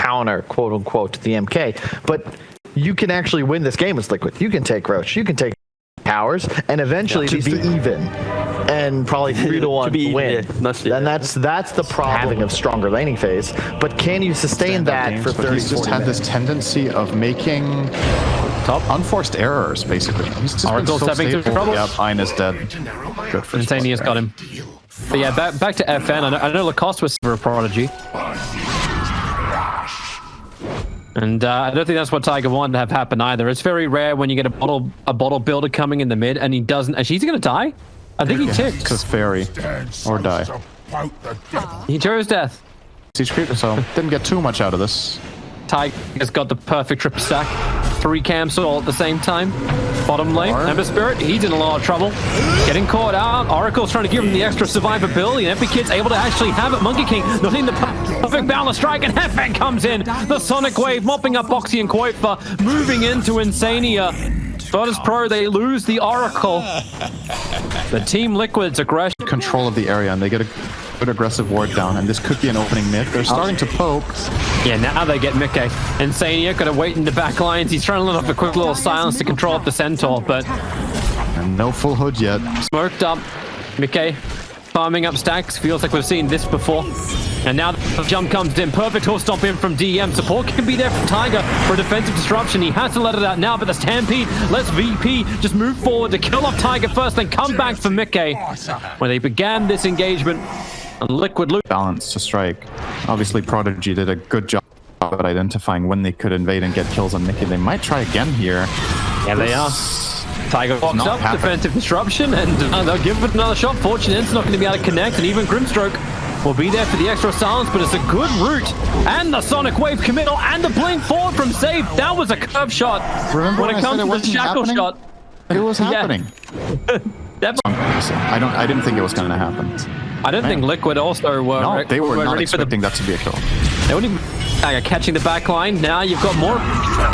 counter, quote unquote, the MK. But you can actually win this game with Liquid. You can take Roach, you can take towers, and eventually be even. And probably 3-1 to win. And that's the problem of stronger laning phase. But can you sustain that for 30 He's just had this tendency of making unforced errors, basically. He's just been so stable. Yeah, Pine is dead. Good for Insania's got him. But yeah, back to FN. I know Lacoste was for a Prodigy. And I don't think that's what Tiger wanted to have happen either. It's very rare when you get a bottle builder coming in the mid and he doesn't. And she's gonna die? I think he ticked. Because fairy. Or die. He chose death. He's creeping, so didn't get too much out of this. Tiger's got the perfect triple stack. 3 camps all at the same time. Bottom lane, Ember Spirit, he's in a lot of trouble. Getting caught out. Oracle's trying to give him the extra survivability, and Epic Kid's able to actually have it. Monkey King not in the perfect balance strike, and Hefeng comes in. The Sonic Wave mopping up Boxy and Koifa, moving into Insania. Virtus Pro, they lose the Oracle. The Team Liquid's aggression. Control of the area, and they get a good aggressive ward down, and this could be an opening mid. They're starting to poke. Yeah, now they get Mickey. Insania gotta wait in the back lines. He's trying to let off a quick little silence to control up the Centaur, but... And no full hood yet. Smoked up. Mickey farming up stacks. Feels like we've seen this before. And now the jump comes in. Perfect horse stomp in from DM. Support can be there from Tiger for a defensive disruption. He has to let it out now, but the Stampede lets VP just move forward to kill off Tiger first, then come back for Mickey. When they began this engagement, and Liquid loot balance to strike. Obviously, Prodigy did a good job at identifying when they could invade and get kills on Mickey. They might try again here. Yeah, they are. Tiger walks up, defensive disruption, and they'll give it another shot. Fortunate's not going to be able to connect, and even Grimstroke will be there for the extra silence, but it's a good route. And the Sonic Wave committal, and the blink forward from Save. That was a curve shot. Remember when it comes to the shackle shot. It was happening. I didn't think it was going to happen. I don't think Liquid also were. No, they were not expecting that to be a kill. They weren't even catching the back line. Now you've got more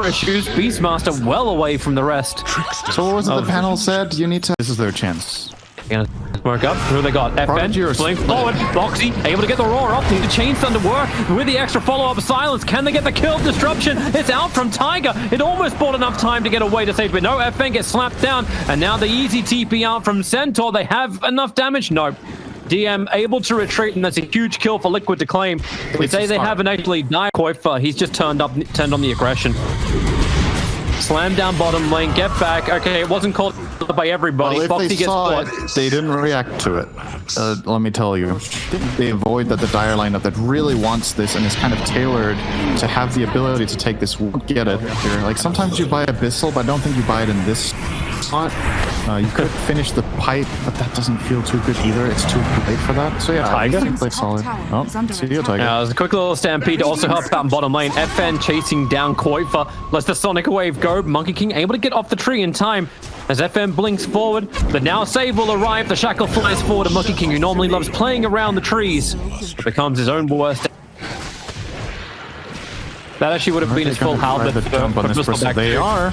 issues. Beastmaster well away from the rest. So what was it the panel said? You need to... This is their chance. Gonna work up. Who they got? FN, blink forward. Boxy, able to get the roar up. Need the chain stun to work with the extra follow-up silence. Can they get the kill? Disruption. It's out from Tiger. It almost bought enough time to get away to save, but no, FN gets slapped down. And now the easy TP out from Centaur. They have enough damage? No. DM able to retreat, and that's a huge kill for Liquid to claim. We say they haven't actually died. Koifa, he's just turned on the aggression. Slam down bottom lane, get back. Okay, it wasn't called by everybody. Well, if they saw it, they didn't react to it. Let me tell you. They avoid that the dire lineup that really wants this and is kind of tailored to have the ability to take this, won't get it. Like, sometimes you buy Abyssal, but I don't think you buy it in this slot. You could finish the pipe, but that doesn't feel too good either. It's too late for that. So yeah, Tiger? I think played solid. Oh, see you, Tiger. There's a quick little stampede to also help out in bottom lane. FN chasing down Koifa. Lets the Sonic Wave go. Monkey King able to get off the tree in time as FN blinks forward. But now Save will arrive. The Shackle flies forward, and Monkey King, who normally loves playing around the trees, becomes his own worst. That actually would have been his full halberd. They are.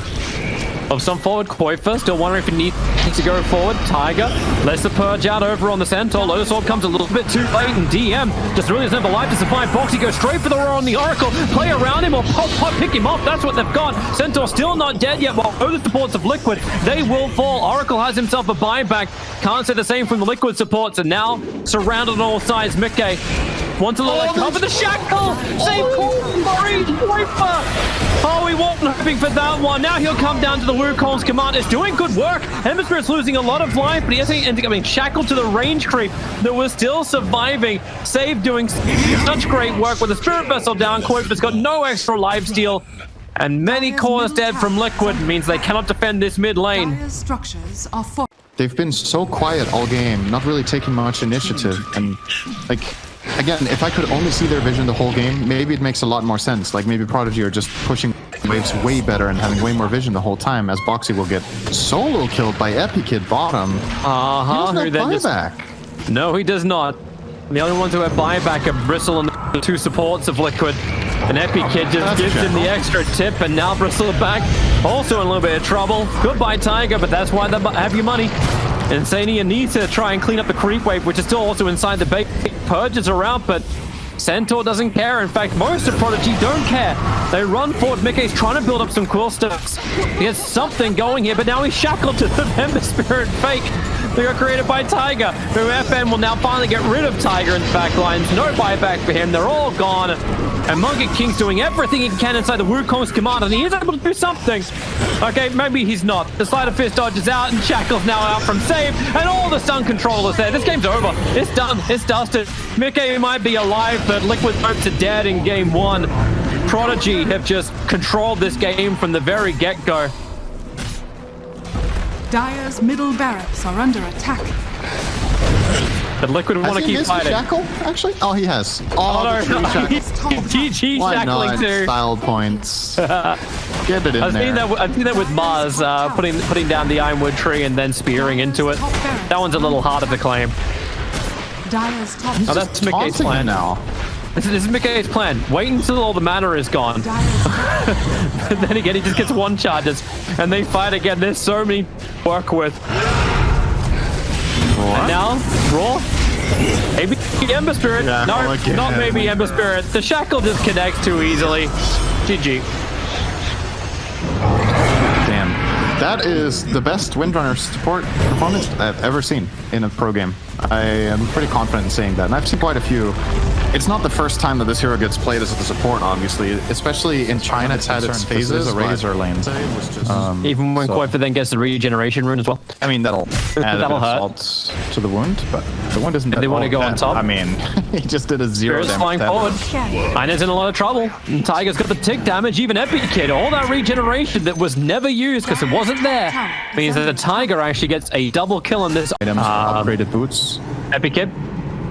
Of some forward, Koifa still wondering if he needs to go forward. Tiger lets the purge out over on the Centaur. Lotus Orb comes a little bit too late, and DM just really doesn't have the life to survive. Boxy goes straight for the roar on the Oracle. Play around him or pop, pick him up. That's what they've got. Centaur still not dead yet, while other supports of Liquid, they will fall. Oracle has himself a buyback. Can't say the same from the Liquid supports, and now surrounded on all sides. Mickey wants a little cover the shackle. Save Koifa. Oh, he wasn't hoping for that one. Now he'll come down to the Wukong's command. It's doing good work. Hemisphere's losing a lot of life, but he hasn't ended up being shackled to the range creep that was still surviving. Save doing such great work with the Spirit Vessel down. Koifa's got no extra life steal. And many cores dead from Liquid means they cannot defend this mid lane. They've been so quiet all game, not really taking much initiative. And like, again, if I could only see their vision the whole game, maybe it makes a lot more sense. Like maybe Prodigy are just pushing waves way better and having way more vision the whole time, as Boxy will get solo killed by Epikid bottom. He does not buyback. No, he does not. The only ones who have buyback are Bristle and the two supports of Liquid. And Epikid just gives him the extra tip, and now Bristle back, also in a little bit of trouble. Goodbye, Tiger, but that's why they have your money. Insania needs to try and clean up the creep wave, which is still also inside the base. Purges are out, but Centaur doesn't care. In fact, most of Prodigy don't care. They run forward. Mickey's trying to build up some quill sticks. He has something going here, but now he's shackled to the Member Spirit fake. They got created by Tiger, who FN will now finally get rid of Tiger in the back lines. No buyback for him. They're all gone. And Monkey King's doing everything he can inside the Wukong's command, and he is able to do something. Okay, maybe he's not. The Sleight of Fist dodges out, and Shackle's now out from save, and all the stun controllers there. This game's over. It's done. It's dusted. Mickey might be alive, but Liquid hopes are dead in game one. Prodigy have just controlled this game from the very get-go. Dire's middle barracks are under attack. But Liquid want to keep fighting. Shackle, actually? Oh, he has. Oh, no. GG shackling too. Style points. Get it in there. I've seen that with Mars, putting down the Ironwood tree and then spearing into it. That one's a little harder to claim. Dire's top. Oh, that's Mickey's plan now. This is Mickey's plan. Wait until all the mana is gone. Then again, he just gets one charges, and they fight again. There's so many to work with. And now, Raw. Maybe Ember Spirit. Yeah, no, not maybe Ember Spirit. The Shackle just connects too easily. GG. Damn. That is the best Windrunner support performance I've ever seen in a pro game. I am pretty confident in saying that. And I've seen quite a few. It's not the first time that this hero gets played as a support, obviously. Especially in China, it's had its phases. A Razor lane. Even when Koifa then gets the regeneration rune as well. I mean, that'll add That'll a bit of hurt. salt to the wound, but the wound isn't. They want to go on top. I mean, he just did a 0 Spirit's damage. flying forward. Ina's in a lot of trouble. And Tiger's got the tick damage. Even Epic Kid, all that regeneration that was never used because it wasn't there, means that the Tiger actually gets a double kill in this. Upgraded boots. Epic Kid.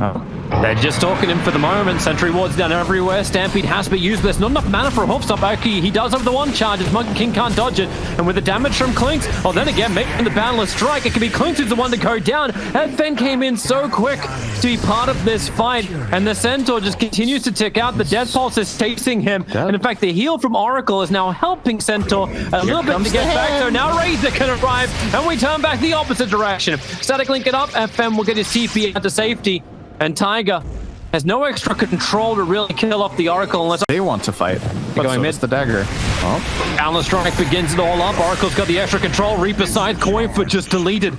Oh. They're just talking him for the moment. Sentry Ward's down everywhere. Stampede has to be used, but there's not enough mana for a hoof stop. Okay, he does have the one charge. Monkey King can't dodge it. And with the damage from Clinks, well, then again, making the battle a strike. It could be Clinks who's the one to go down. FN came in so quick to be part of this fight. And the Centaur just continues to tick out. The Death Pulse is chasing him. And in fact, the heal from Oracle is now helping Centaur a little bit to get back. So now Razor can arrive. And we turn back the opposite direction. Static link it up. FN will get his TP out to safety. And Tiger has no extra control to really kill off the Oracle unless they want to fight. They're going mid. The dagger. Oh. Counter strike begins it all up. Oracle's got the extra control. Reaper side coin for just deleted.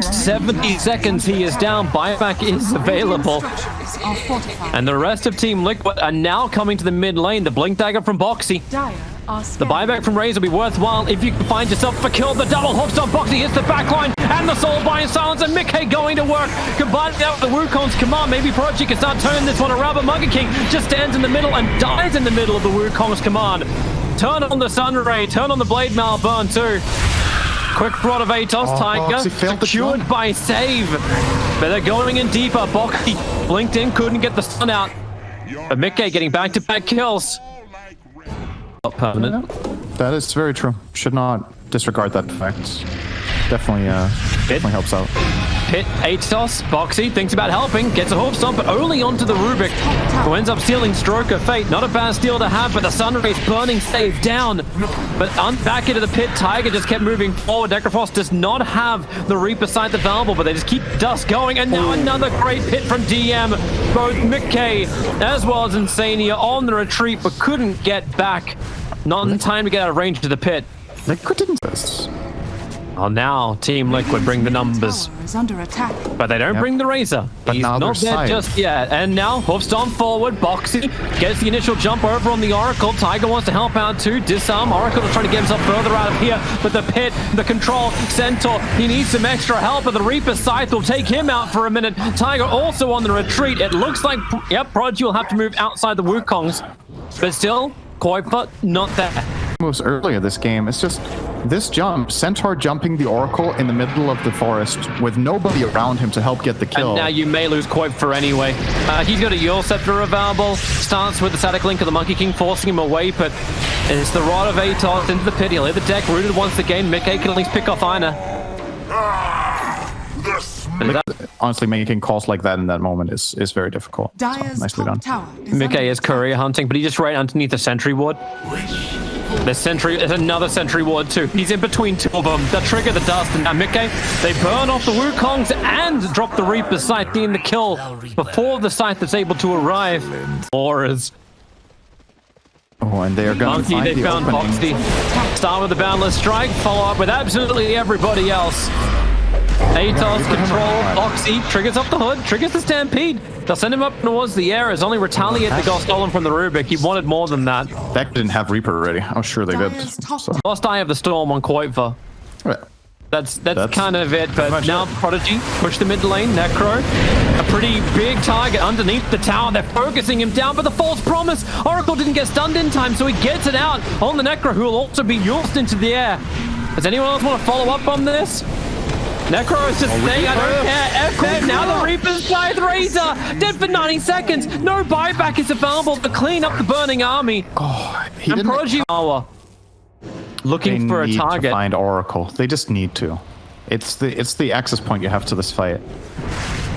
70 seconds he is down. Buyback is available. And the rest of Team Liquid are now coming to the mid lane. The blink dagger from Boxy. The buyback from Razor will be worthwhile if you can find yourself a kill. The double hooks on Boxy hits the backline, and the soul bind silence, and Mickey going to work. Combining that with the Wukong's command, maybe Prodigy can start turning this one around, but Monkey King just stands in the middle and dies in the middle of the Wukong's command. Turn on the Sun Ray, turn on the Blade Mail burn too. Quick prod of Atos, Tiger, secured by save. But they're going in deeper. Boxy blinked in, couldn't get the stun out. But Mickey getting back-to-back kills. Not permanent. That is very true. Should not disregard that fact. Definitely helps out. Pit, Atos, Boxy thinks about helping, gets a hoof stomp, but only onto the Rubik, who ends up stealing Stroke of Fate. Not a bad steal to have, but the Sunray's burning save down. But back into the pit, Tiger just kept moving forward. Necrophos does not have the Reaper sight available, but they just keep dust going. And now another great pit from DM. Both Mickey as well as Insania on the retreat, but couldn't get back. Not in time to get out of range to the pit. Liquid didn't this. Well, now Team Liquid bring the numbers, but they don't bring the Razor. But he's now not there just yet. And now hoof stomp forward. Boxy gets the initial jump over on the Oracle. Tiger wants to help out too. Disarm. Oracle is trying to get himself further out of here, but the pit, the control, Centaur, he needs some extra help, but the Reaper Scythe will take him out for a minute. Tiger also on the retreat. It looks like, yep, Prodigy will have to move outside the Wukongs, but still, Koipa not there. Moves earlier this game. It's just this jump, Centaur jumping the Oracle in the middle of the forest with nobody around him to help get the kill. And now you may lose Koipa anyway. He's got a Yule Scepter available. Starts with the static link of the Monkey King, forcing him away, but it's the Rod of Atos into the pit. He'll hit the deck, rooted once again. Mickey can at least pick off Ina. Honestly, making calls like that in that moment is very difficult. So, nicely done. Mickey is courier hunting, but he just right underneath the sentry ward. There's another sentry ward too. He's in between two of them. They'll trigger the dust, and now Mickey, they burn off the Wukongs and drop the Reaper's Sight, getting the kill before the Scythe that's able to arrive. Auras. Oh, and they are going to find they the found opening. Boxy. Start with the Boundless Strike, follow up with absolutely everybody else. Atos control, Boxy triggers up the hood, triggers the Stampede. They'll send him up towards the air as only retaliate the goal stolen from the Rubik. He wanted more than that. Beck didn't have Reaper already. I'm sure they did. So. Lost Eye of the Storm on Koiva. Right. That's kind of it, but now Prodigy push the mid lane, Necro, a pretty big target underneath the tower. They're focusing him down, but the false promise, Oracle didn't get stunned in time, so he gets it out on the Necro, who will also be yoosed into the air. Does anyone else want to follow up on this? Necro is just saying, I don't care. FN, now the Reaper's Scythe Razor, dead for 90 seconds. No buyback is available to clean up the burning army. Oh, and Prodigy power. Looking for a target. To find Oracle. They just need to. It's the access point you have to this fight.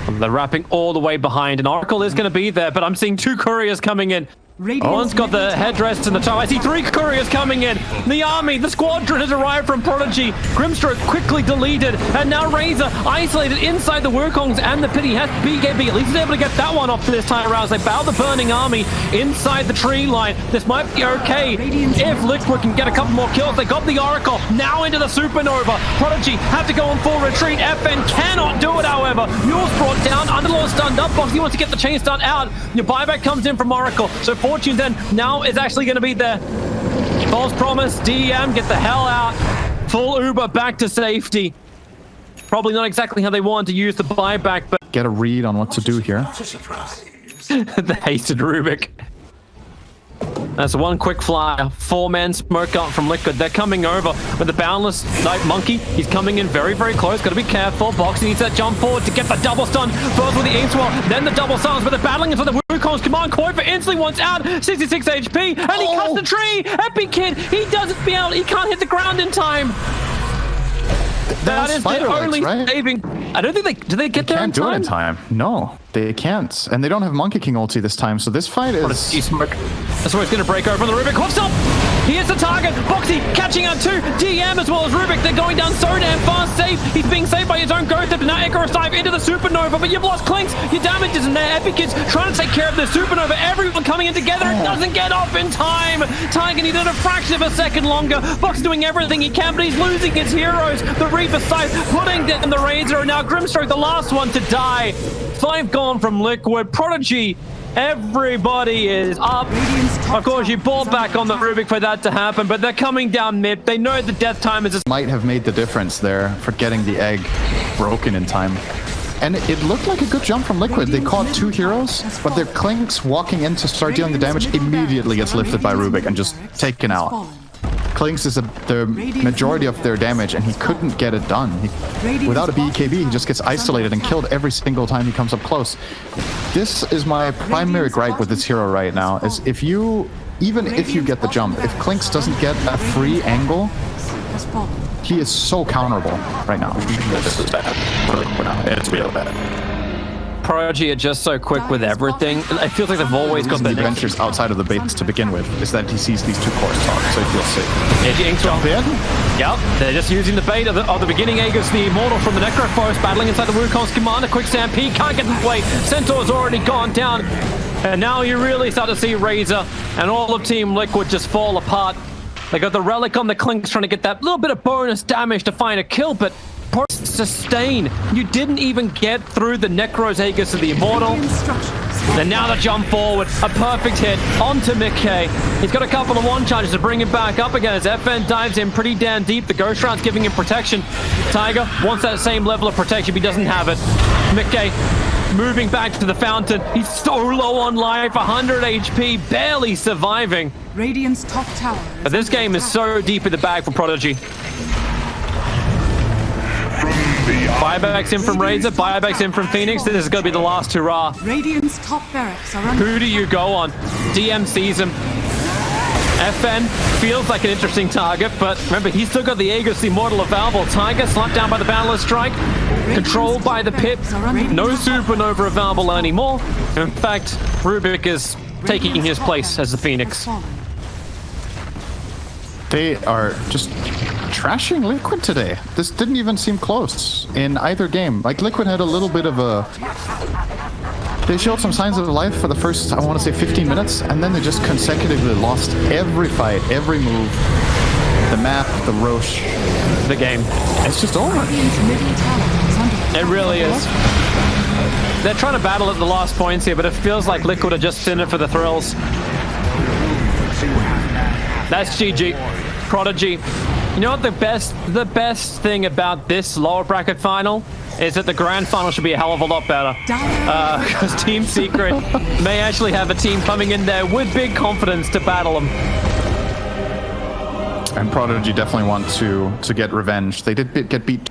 They're wrapping all the way behind, and Oracle is going to be there, but I'm seeing two couriers coming in. One's got the headdress and the top. I see three couriers coming in. The army, the squadron has arrived from Prodigy. Grimstroke quickly deleted, and now Razor isolated inside the Wukongs and the Pity has BKB. At least he's able to get that one off this time around. They bow the burning army inside the tree line. This might be okay if Liquid can get a couple more kills. They got the Oracle now into the Supernova. Prodigy have to go on full retreat. FN cannot do it, however. Mule's brought down. Underlord stunned up. Box, he wants to get the chain stun out. Your buyback comes in from Oracle. So Fortune then now is actually going to be there. False promise, DM, get the hell out. Full Uber back to safety. Probably not exactly how they wanted to use the buyback, but get a read on what to do here. The hasted Rubik. That's one quick flyer. Four-man smoke up from Liquid. They're coming over with the Boundless Night Monkey. He's coming in very, very close. Got to be careful. Boxy needs that jump forward to get the double stun. First with the aim swell, then the double stuns, but they're battling into the Wukong's command. Koiva instantly wants out. 66 HP, and he cuts the tree. Epic Kid, he doesn't be out. He can't hit the ground in time. That is their only saving. I don't think they get there in time. Can't do it in time. No, they can't. And they don't have Monkey King ulti this time, so this fight is... That's where it's going to break over on the Rubik. Hops up! He is the target. Boxy catching out too. DM as well as Rubik. They're going down so damn fast. Safe. He's being saved by his own Ghost. And now Icarus dive into the Supernova, but you've lost Clinks. Your damage isn't there. Epic Kid's trying to take care of the Supernova. Everyone coming in together. It doesn't get off in time. Tiger needed a fraction of a second longer. Box doing everything he can, but he's losing his heroes. The Reaper Scythe putting down the Razor, and now Grimstroke, the last one to die. 5 gone from Liquid. Prodigy, everybody is up. Of course, you bought back on the Rubik for that to happen, but they're coming down mid. They know the death time is... Might have made the difference there for getting the egg broken in time. And it looked like a good jump from Liquid. They caught 2 heroes, but their Clinks walking in to start dealing the damage immediately gets lifted by Rubik and just taken out. Clinks is the majority of their damage, and he couldn't get it done. Without a BKB, he just gets isolated and killed every single time he comes up close. This is my primary gripe with this hero right now, is even if you get the jump, if Clinks doesn't get a free angle, he is so counterable right now. This is bad. It's real bad. Prodigy are just so quick with everything. It feels like they've always got the adventures outside of the base to begin with, is that he sees these 2 cores talk, so he feels safe. Jump in. Yep, they're just using the bait of the beginning. Aegis, the Immortal from the Necroforest, battling inside the Wukong's command. A quick stampede, can't get in the way. Centaur's already gone down. And now you really start to see Razor and all of Team Liquid just fall apart. They got the Relic on the Clinks trying to get that little bit of bonus damage to find a kill, but sustain. You didn't even get through the Necro's Aegis of the Immortal. And now the jump forward. A perfect hit onto Mickey. He's got a couple of 1 charges to bring him back up again as FN dives in pretty damn deep. The Ghost Round's giving him protection. Tiger wants that same level of protection, but he doesn't have it. Mickey moving back to the fountain. He's so low on life, 100 HP, barely surviving. Radiant's top tower. But this game is so deep in the bag for Prodigy. Buybacks in from Razor, buybacks in from Phoenix. This is going to be the last hurrah. Radiant's top barracks are under... Who do you go on? DM sees him. FN feels like an interesting target, but remember, he's still got the Aegis, the Immortal available. Tiger slapped down by the Boundless Strike, controlled by the Pip. No Supernova available anymore. In fact, Rubik is taking his place as the Phoenix. They are just trashing Liquid today. This didn't even seem close in either game. Like, Liquid had a little bit of a... They showed some signs of life for the first, I want to say, 15 minutes, and then they just consecutively lost every fight, every move. The map, the Roche. The game. It's just over. It really is. They're trying to battle at the last points here, but it feels like Liquid are just in it for the thrills. That's GG. Prodigy. You know what the best thing about this lower bracket final is that the grand final should be a hell of a lot better. Because Team Secret may actually have a team coming in there with big confidence to battle them. And Prodigy definitely want to get revenge. They did get beat